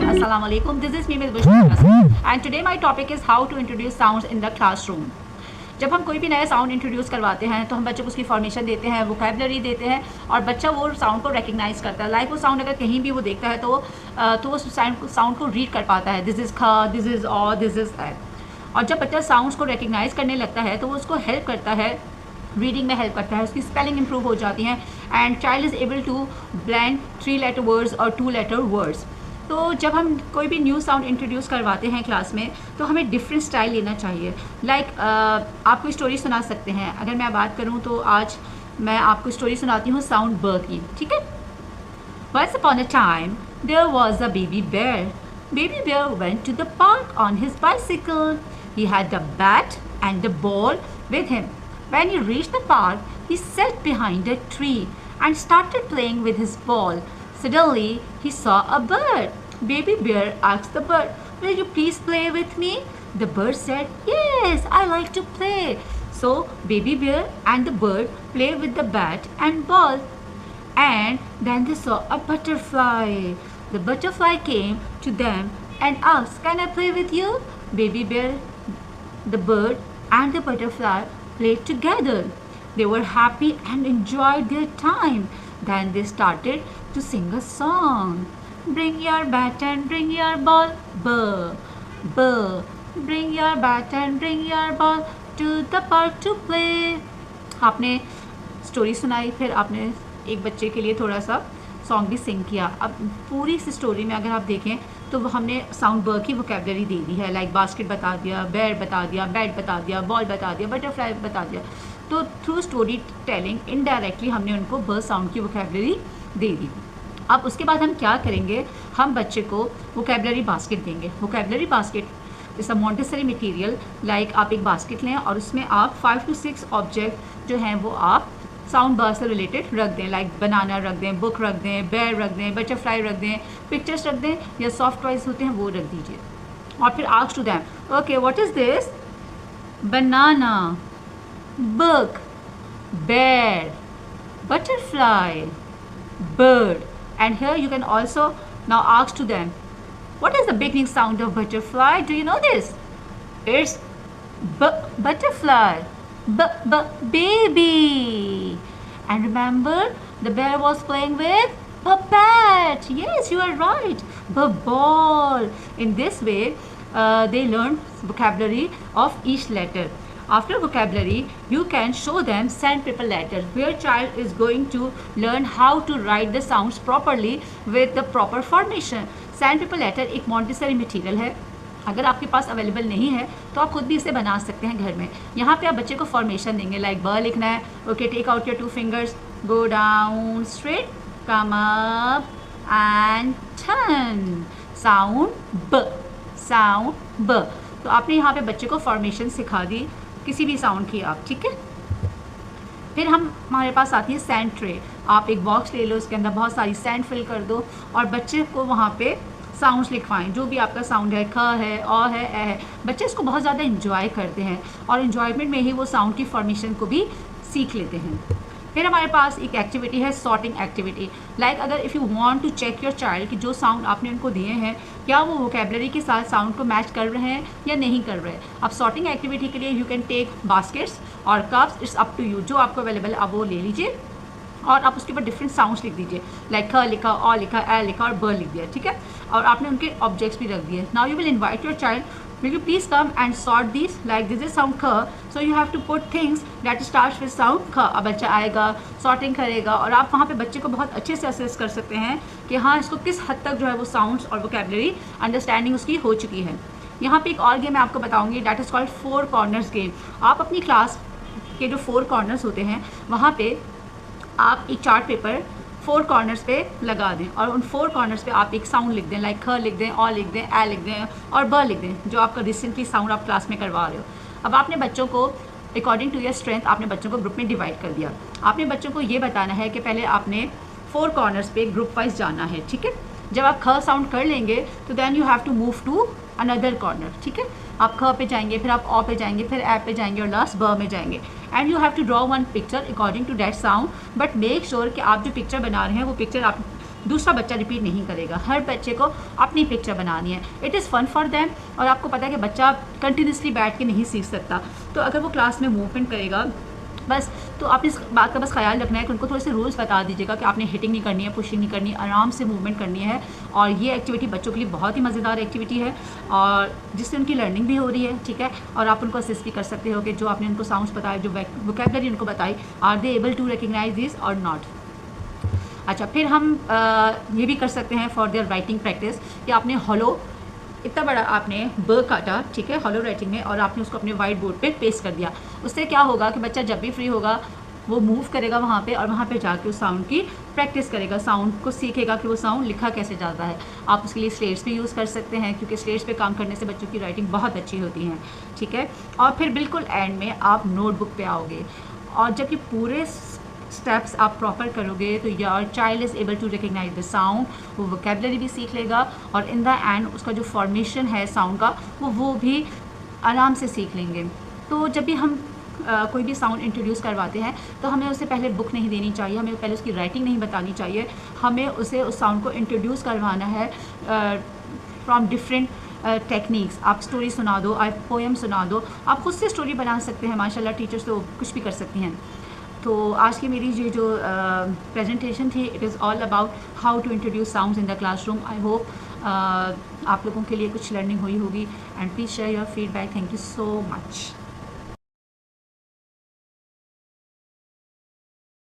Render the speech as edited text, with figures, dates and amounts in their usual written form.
Assalamualaikum. This is me Ms. Bushra and today my topic is how to introduce sounds in the classroom. जब हम कोई भी नया sound introduce करवाते हैं तो हम बच्चे को उसकी फॉर्मेशन देते हैं, वोकैबुलरी देते हैं और बच्चा वो साउंड को रिकग्नाइज करता है। लाइक वो साउंड अगर कहीं भी वो देखता है तो वो साउंड को रीड कर पाता है। दिस इज़ ख, दिस इज़ ऑ, दिस इज़ ए। और जब बच्चा साउंड्स को रिकग्नाइज करने लगता है तो वो उसको हेल्प करता है, रीडिंग में हेल्प करता है, उसकी स्पेलिंग इंप्रूव हो जाती है and child is able to blend 3 letter words और 2 लेटर वर्ड्स। तो जब हम कोई भी न्यू साउंड इंट्रोड्यूस करवाते हैं क्लास में तो हमें डिफरेंट स्टाइल लेना चाहिए। लाइक आपको स्टोरी सुना सकते हैं। अगर मैं बात करूं तो आज मैं आपको स्टोरी सुनाती हूं साउंड ब की, ठीक है। Once upon a time there was a baby bear. Baby bear went to the park on his bicycle. He had a bat and a ball with him. When he reached the park, he sat behind a tree and started playing with his ball. Suddenly, he saw a bird. Baby bear asked the bird, "Will you please play with me?" The bird said, "Yes, I like to play." So, baby bear and the bird played with the bat and ball. And then they saw a butterfly. The butterfly came to them and asked, "Can I play with you?" Baby bear, the bird, and the butterfly played together. They were happy and enjoyed their time. Then they started to sing a song. Bring your bat and bring your ball. Burr, burr. Bring your bat and bring your ball to the park to play. आपने story सुनाई, फिर आपने एक बच्चे के लिए थोड़ा सा सॉन्ग भी सिंग किया। अब पूरी इस स्टोरी में अगर आप देखें तो हमने साउंड ब की वोकैबुलरी दे दी है। लाइक बास्केट बता दिया, बेयर बता दिया, बैट बता दिया, बॉल बता दिया, बटरफ्लाई बता दिया। तो थ्रू स्टोरी टेलिंग इनडायरेक्टली हमने उनको ब साउंड की वोकैबुलरी दे दी। अब उसके बाद हम क्या करेंगे, हम बच्चे को वोकैबुलरी बास्केट देंगे। Vocabulary basket is a Montessori material. Like आप एक बास्केट लें और उसमें आप 5 to 6 ऑब्जेक्ट जो हैं वो आप साउंड ब से रिलेटेड रख दें। लाइक बनाना रख दें, बुक रख दें, बेयर रख दें, बटरफ्लाई रख दें, पिक्चर्स रख दें या सॉफ्ट टॉयज होते हैं वो रख दीजिए। और फिर ask to them, okay what is this? Banana, book, bear, butterfly, bird. And here you can also now ask to them, what is the beginning sound of butterfly? Do you know this? It's butterfly, baby. And remember, the bear was playing with a bat. Yes, you are right. The ball. In this way, they learn vocabulary of each letter. After vocabulary, you can show them sandpaper letters, where child is going to learn how to write the sounds properly with the proper formation. Sandpaper letter एक Montessori material है। अगर आपके पास available नहीं है तो आप खुद भी इसे बना सकते हैं घर में। यहाँ पे आप बच्चे को फॉर्मेशन देंगे। लाइक ब लिखना है, okay take out your 2 fingers, go down straight, come up and turn. Sound ब, साउंड ब। तो आपने यहाँ पे बच्चे को फॉर्मेशन सिखा दी किसी भी साउंड की आप, ठीक है। फिर हमारे पास आती है सैंड ट्रे। आप एक बॉक्स ले लो, उसके अंदर बहुत सारी सैंड फिल कर दो और बच्चे को वहाँ पे साउंड्स लिखवाएं। जो भी आपका साउंड है, ख है, अ है, ए है, बच्चे इसको बहुत ज़्यादा इंजॉय करते हैं और इन्जॉयमेंट में ही वो साउंड की फॉर्मेशन को भी सीख लेते हैं। फिर हमारे पास एक एक्टिविटी है सॉर्टिंग एक्टिविटी। लाइक अगर if you want to check your child कि जो साउंड आपने उनको दिए हैं क्या वो वोकैबुलरी के साथ साउंड को मैच कर रहे हैं या नहीं कर रहे हैं। अब सॉर्टिंग एक्टिविटी के लिए यू कैन टेक बास्केट्स और cups, it's up to you. जो आपको अवेलेबल है आप वो ले लीजिए और आप उसके ऊपर डिफरेंट साउंड्स लिख दीजिए। लाइक ख लिखा, अ लिखा, ए लिखा और ब लिख दिया, ठीक है। और आपने उनके ऑब्जेक्ट्स भी रख दिए। Now you will invite your child, will you please come and sort these? Like this is sound kha, so you have to put things that starts with sound kha. अब बच्चा आएगा, सॉर्टिंग करेगा और आप वहाँ पे बच्चे को बहुत अच्छे से असेस कर सकते हैं कि हाँ इसको किस हद तक जो है वो साउंड्स और वोकैबुलरी अंडरस्टैंडिंग उसकी हो चुकी है। यहाँ पे एक और गेम मैं आपको बताऊँगी, that is called 4 corners game. आप अपनी क्लास के जो 4 corners होते हैं वहाँ पे आप एक चार्ट पेपर 4 corners पे लगा दें और उन 4 corners पे आप एक साउंड लिख दें। लाइक ख लिख दें, अ लिख दें, ए लिख दें और ब लिख दें, जो आपका रिसेंटली साउंड आप क्लास में करवा रहे हो। अब आपने बच्चों को अकॉर्डिंग टू योर स्ट्रेंथ आपने बच्चों को ग्रुप में डिवाइड कर दिया। आपने बच्चों को ये बताना है कि पहले आपने 4 corners पे ग्रुप वाइज जाना है, ठीक है। जब आप ख साउंड कर लेंगे तो then you have to move to another corner, ठीक है। आप ख पे जाएंगे, फिर आप ऑ पे जाएंगे, फिर ए पे जाएंगे और लास्ट ब में जाएंगे। And you have to draw one picture according to that sound, but make sure कि आप जो पिक्चर बना रहे हैं वो पिक्चर आप दूसरा बच्चा रिपीट नहीं करेगा। हर बच्चे को अपनी पिक्चर बनानी है। It is fun for them. और आपको पता है कि बच्चा कंटिन्यूसली बैठ के नहीं सीख सकता, तो अगर वो क्लास में मूवमेंट करेगा बस, तो आपने इस बात का बस ख्याल रखना है कि उनको थोड़े से रूल्स बता दीजिएगा कि आपने हिटिंग नहीं करनी है, पुशिंग नहीं करनी, आराम से मूवमेंट करनी है। और ये एक्टिविटी बच्चों के लिए बहुत ही मज़ेदार एक्टिविटी है और जिससे उनकी लर्निंग भी हो रही है, ठीक है। और आप उनको असिस्ट भी कर सकते हो कि जो आपने उनको साउंड्स बताए, जो वोकैबुलरी उनको बताई, are they able to recognise this और नॉट। अच्छा, फिर हम ये भी कर सकते हैं फॉर देयर राइटिंग प्रैक्टिस कि आपने हॉलो इतना बड़ा आपने ब काटा, ठीक है, हॉलो राइटिंग में, और आपने उसको अपने वाइट बोर्ड पे पेस्ट कर दिया। उससे क्या होगा कि बच्चा जब भी फ्री होगा वो मूव करेगा वहाँ पे और वहाँ पे जाके उस साउंड की प्रैक्टिस करेगा, साउंड को सीखेगा कि वो साउंड लिखा कैसे जाता है। आप उसके लिए स्लेट्स भी यूज़ कर सकते हैं क्योंकि स्लेट्स पे काम करने से बच्चों की राइटिंग बहुत अच्छी होती है, ठीक है। और फिर बिल्कुल एंड में आप नोटबुक पे आओगे और जब ये पूरे स्टेप्स आप प्रॉपर करोगे तो your child is able to recognise the sound, वो वोकैबुलरी भी सीख लेगा और इन द एंड उसका जो फॉर्मेशन है साउंड का वो भी आराम से सीख लेंगे। तो जब भी हम कोई भी साउंड इंट्रोड्यूस करवाते हैं तो हमें उसे पहले बुक नहीं देनी चाहिए, हमें पहले उसकी राइटिंग नहीं बतानी चाहिए, हमें उसे उस साउंड को इंट्रोड्यूस करवाना है फ्रॉम डिफरेंट टेक्निक्स। आप स्टोरी सुना दो, आप पोएम सुना दो, आप खुद से स्टोरी बना सकते हैं, माशाल्लाह टीचर्स तो कुछ भी कर सकती हैं। तो आज की मेरी ये जो प्रेजेंटेशन थी, it is all about how to introduce sounds in the classroom. I hope आप लोगों के लिए कुछ लर्निंग हुई होगी and please share your feedback. Thank you so much.